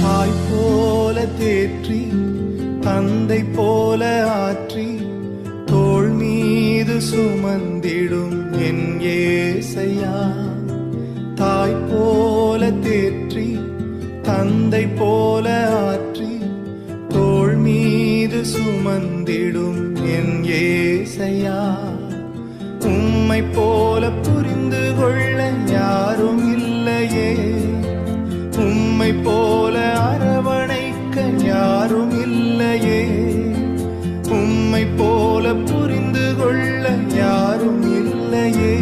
தாய் போல தேற்றி தந்தை போல ஆற்றி தோள் மீது சுமந்திடும் என் ஏசையா. தாய் போல தேற்றி தந்தை போல ஆற்றி தோள் மீது சுமந்திடும் என் ஏசையா. உம்மை போல புரிந்து கொள்ள யாரும் இல்லையே, உம்மை போல அரவணைக்க யாரும் இல்லையே, உம்மை போல புரிந்து கொள்ள யாரும் இல்லையே,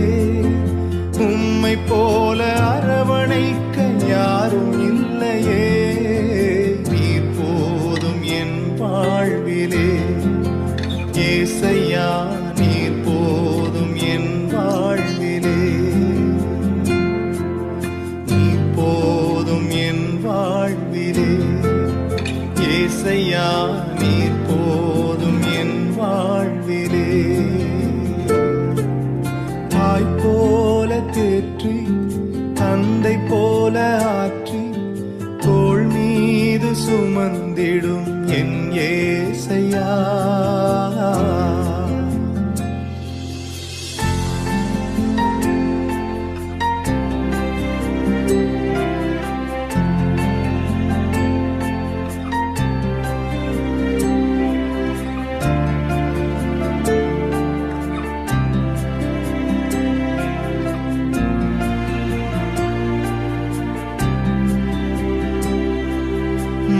உம்மை போல அரவணைக்க யாரும் இல்லையே. நீர் போதும் என் வாழ்விலே ஏசையா, நீர் போதும் என் வாழ்விலே. நீர் போதும் என் வாழ்விலே ஏசையா, நீர் போதும் என் வாழ்விலே. தாய் போல தேற்றி தந்தை போல ஆற்றி தோள் மீது சுமந்திடும் என் ஏசையா.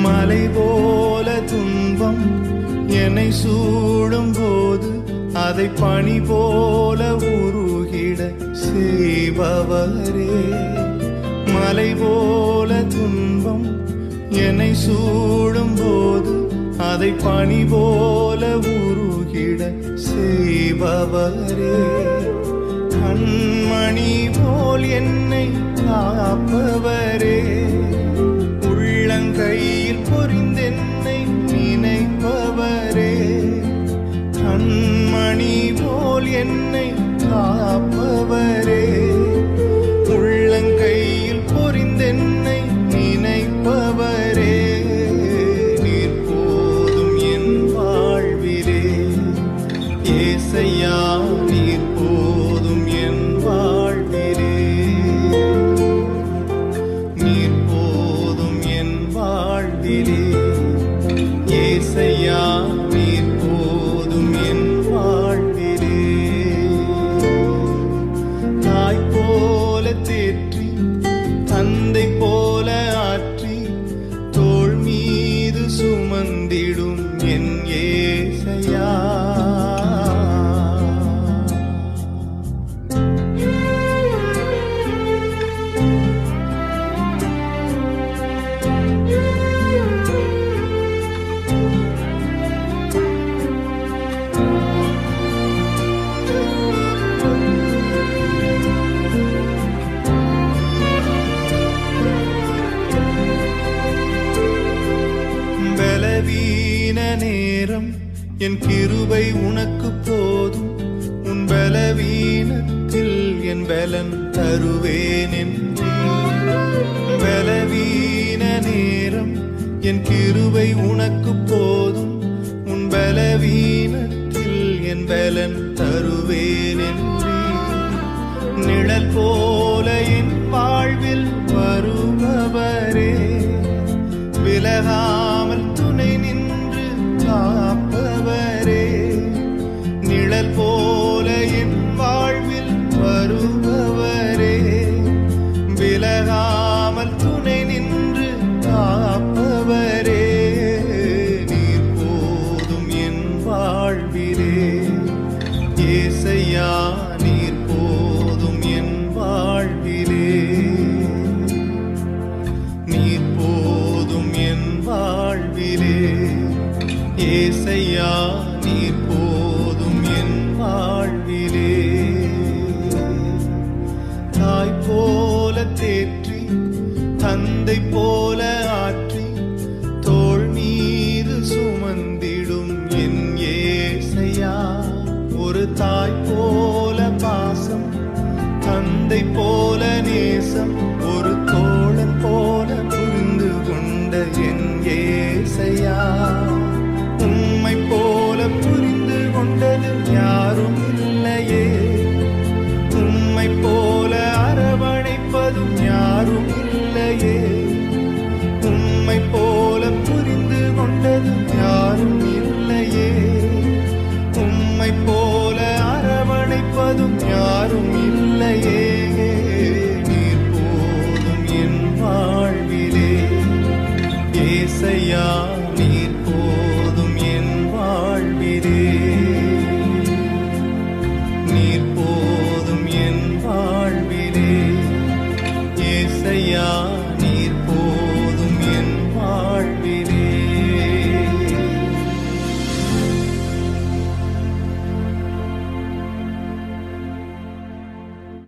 மலை போல துன்பம் என்னை சூடும் போது அதை பனி போல உருகிட செய்பவரே. மலை போல துன்பம் என்னை சூடும் போது அதை பனி போல உருகிட செய்பவரே. கண்மணி போல் என்னை காப்பவரே, உள்ளங்கையில் பொறிந்தென்னை நினைப்பவரே. கண்மணி போல் என்னை காப்பவரே, உள்ளங்கையில் பொறிந்தென்னை நினைப்பவரே. நீர் போதும் என் வாழ்விலே ஏசையா, நீர் போதும் என் வாழ்விலே. நீர் போதும் என் வாழ்விலே ஏசையா, நீர் போதும் என் வாழ்விலே. தாய் போல தேற்றி தந்தை போல ஆற்றி தோள் மீது சுமந்திடும் என் ஏசையா. பலவீன நேரம் என் கிருபை உனக்கு போதும், உன் பலவீனத்தில் என் பலன் தருவேன் என்றே. பலவீன நேரம் என் கிருபை உனக்கு போதும், உன் பலவீனத்தில் என் பலன் தருவேன் என்றே. நிழல் போல என் வாழ்வில் வருபவரே, விலகாமல் துணை நின்று காப்பவரே. நிழல் போல என் வாழ்வில் வருபவரே, விலகாமல் துணை நின்று காப்பவரே. நீர் போதும் என் வாழ்விலே ஏசையா, நீர் போதும் என் வாழ்விலே. நீர் போதும் என் வாழ்விலே ஏசையா, நீர் போதும் என் வாழ்விலே. தாய் போல தேற்றி தந்தை போல ஆற்றி தோள் மீது சுமந்திடும் என் ஏசையா. ஒரு தாய் போல பாசம், தந்தை போல நேசம், ஒரு தோழன் போல புரிந்து கொண்ட தந்ததும் யாரும் இல்லையே, உம்மை போல அரவணைப்பதும் யாரும் இல்லையே.